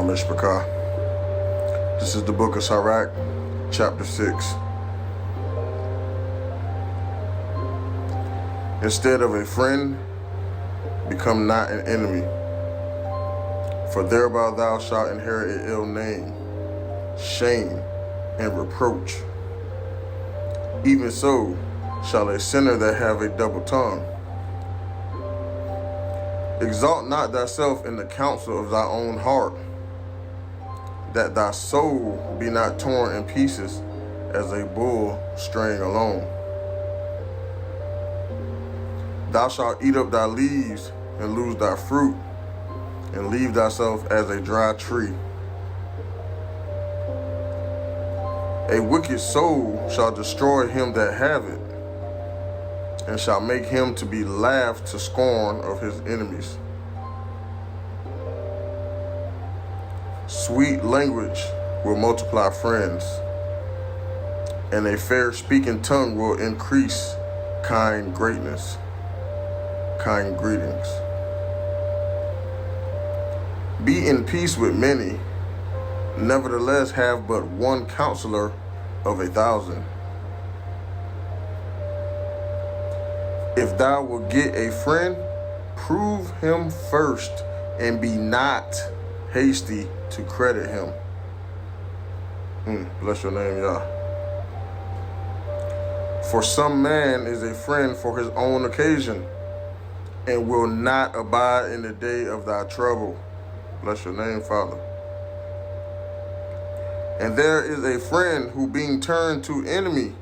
ch6. This is the book of Sirach, chapter 6. Instead of a friend, become not an enemy, for thereby thou shalt inherit an ill name, shame, and reproach. Even so shall a sinner that have a double tongue. Exalt not thyself in the counsel of thy own heart, that thy soul be not torn in pieces as a bull straying alone. Thou shalt eat up thy leaves and lose thy fruit, and leave thyself as a dry tree. A wicked soul shall destroy him that have it, and shall make him to be laughed to scorn of his enemies. Sweet language will multiply friends, and a fair speaking tongue will increase kind greatness, kind greetings. Be in peace with many, nevertheless have but one counselor of 1,000. If thou wilt get a friend, prove him first, and be not hasty to credit him. Bless your name, Yah. For some man is a friend for his own occasion, and will not abide in the day of thy trouble. Bless your name, Father. And there is a friend who, being turned to enemy,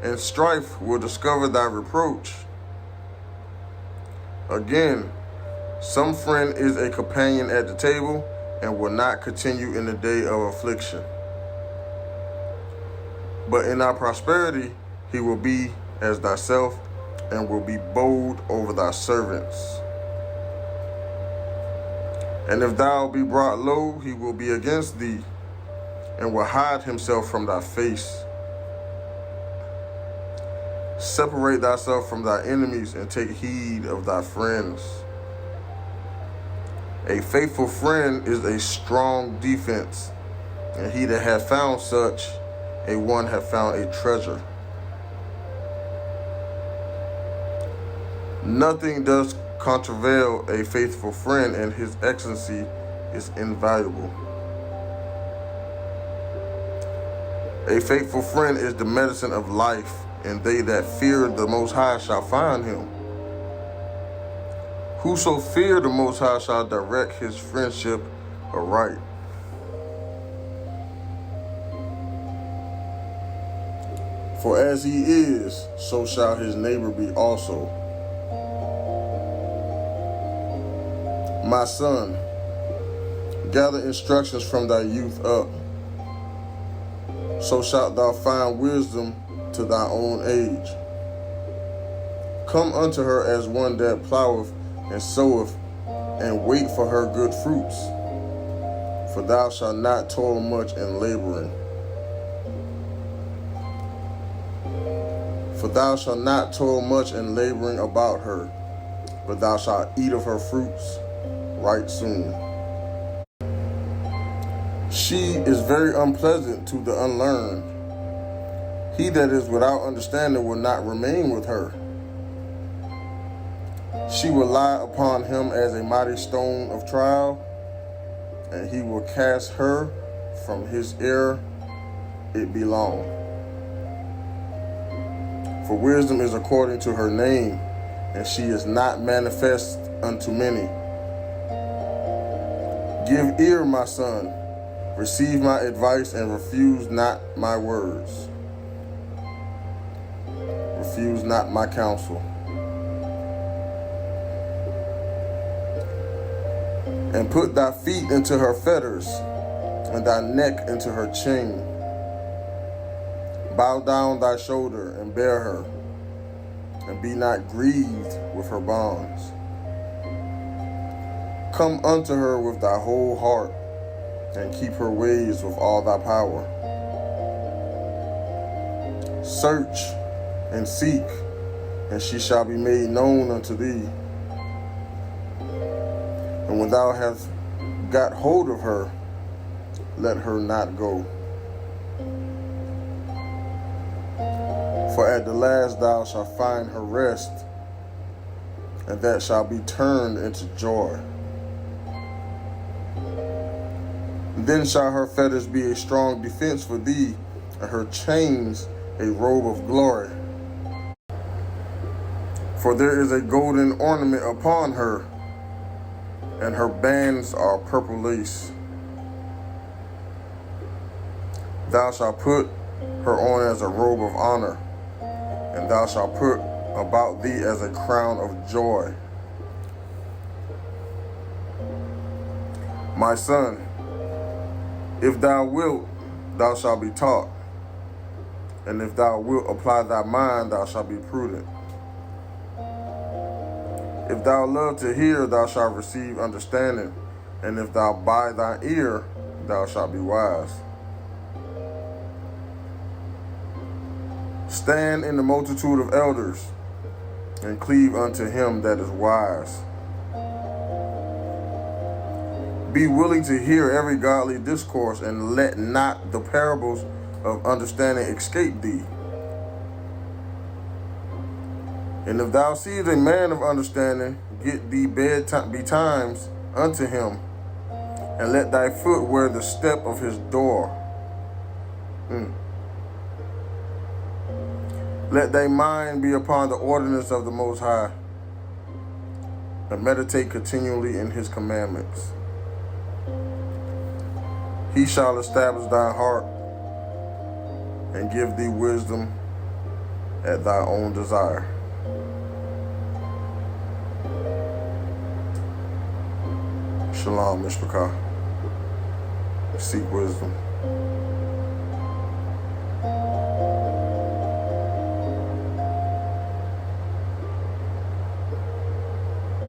and strife will discover thy reproach. Again, some friend is a companion at the table, and will not continue in the day of affliction. But in thy prosperity he will be as thyself, and will be bold over thy servants. And if thou be brought low, he will be against thee, and will hide himself from thy face. Separate thyself from thy enemies, and take heed of thy friends. A faithful friend is a strong defense, and he that hath found such a one hath found a treasure. Nothing does contravail a faithful friend, and his excellency is invaluable. A faithful friend is the medicine of life, and they that fear the Most High shall find him. Whoso fear the Most High shall direct his friendship aright. For as he is, so shall his neighbor be also. My son, gather instructions from thy youth up, so shalt thou find wisdom to thy own age. Come unto her as one that ploweth and soweth, and wait for her good fruits. For thou shalt not toil much in laboring. For thou shalt not toil much in laboring about her, but thou shalt eat of her fruits right soon. She is very unpleasant to the unlearned. He that is without understanding will not remain with her. She will lie upon him as a mighty stone of trial, and he will cast her from his ear it belong. For wisdom is according to her name, and she is not manifest unto many. Give ear, my son, receive my advice, and refuse not my words. Refuse not my counsel. And put thy feet into her fetters, and thy neck into her chain. Bow down thy shoulder, and bear her, and be not grieved with her bonds. Come unto her with thy whole heart, and keep her ways with all thy power. Search and seek, and she shall be made known unto thee. And when thou hast got hold of her, let her not go. For at the last thou shalt find her rest, and that shall be turned into joy. Then shall her fetters be a strong defense for thee, and her chains a robe of glory. For there is a golden ornament upon her, and her bands are purple lace. Thou shalt put her on as a robe of honor, and thou shalt put about thee as a crown of joy. My son, if thou wilt, thou shalt be taught, and if thou wilt apply thy mind, thou shalt be prudent. If thou love to hear, thou shalt receive understanding, and if thou bide thy ear, thou shalt be wise. Stand in the multitude of elders, and cleave unto him that is wise. Be willing to hear every godly discourse, and let not the parables of understanding escape thee. And if thou seest a man of understanding, get thee betimes unto him, and let thy foot wear the step of his door. Let thy mind be upon the ordinance of the Most High, and meditate continually in his commandments. He shall establish thy heart, and give thee wisdom at thy own desire. Shalom, Mishpachah. Seek wisdom.